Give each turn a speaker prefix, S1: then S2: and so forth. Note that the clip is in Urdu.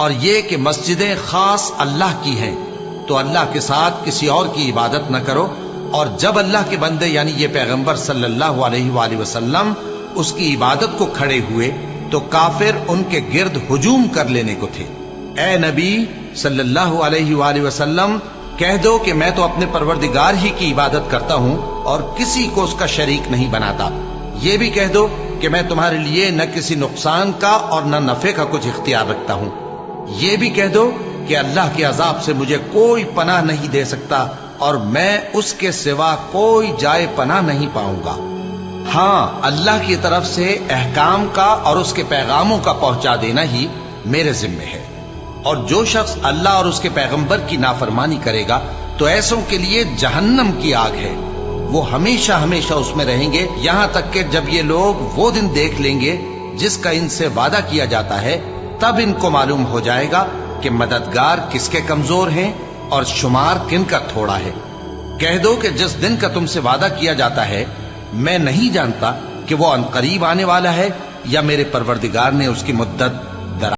S1: اور یہ کہ مسجدیں خاص اللہ کی ہیں، تو اللہ کے ساتھ کسی اور کی عبادت نہ کرو۔ اور جب اللہ کے بندے یعنی یہ پیغمبر صلی اللہ علیہ وآلہ وسلم اس کی عبادت کو کھڑے ہوئے تو کافر ان کے گرد ہجوم کر لینے کو تھے۔ اے نبی صلی اللہ علیہ وآلہ وسلم، کہہ دو کہ میں تو اپنے پروردگار ہی کی عبادت کرتا ہوں اور کسی کو اس کا شریک نہیں بناتا۔ یہ بھی کہہ دو کہ میں تمہارے لیے نہ کسی نقصان کا اور نہ نفع کا کچھ اختیار رکھتا ہوں۔ یہ بھی کہہ دو کہ اللہ کے عذاب سے مجھے کوئی پناہ نہیں دے سکتا اور میں اس کے سوا کوئی جائے پناہ نہیں پاؤں گا۔ ہاں، اللہ کی طرف سے احکام کا اور اس کے پیغاموں کا پہنچا دینا ہی میرے ذمہ ہے۔ اور جو شخص اللہ اور اس کے پیغمبر کی نافرمانی کرے گا تو ایسوں کے لیے جہنم کی آگ ہے، وہ ہمیشہ ہمیشہ اس میں رہیں گے، یہاں تک کہ جب یہ لوگ وہ دن دیکھ لیں گے جس کا ان سے وعدہ کیا جاتا ہے، تب ان کو معلوم ہو جائے گا کہ مددگار کس کے کمزور ہیں اور شمار کن کا تھوڑا ہے۔ کہہ دو کہ جس دن کا تم سے وعدہ کیا جاتا ہے میں نہیں جانتا کہ وہ عنقریب آنے والا ہے یا میرے پروردگار نے اس کی مدت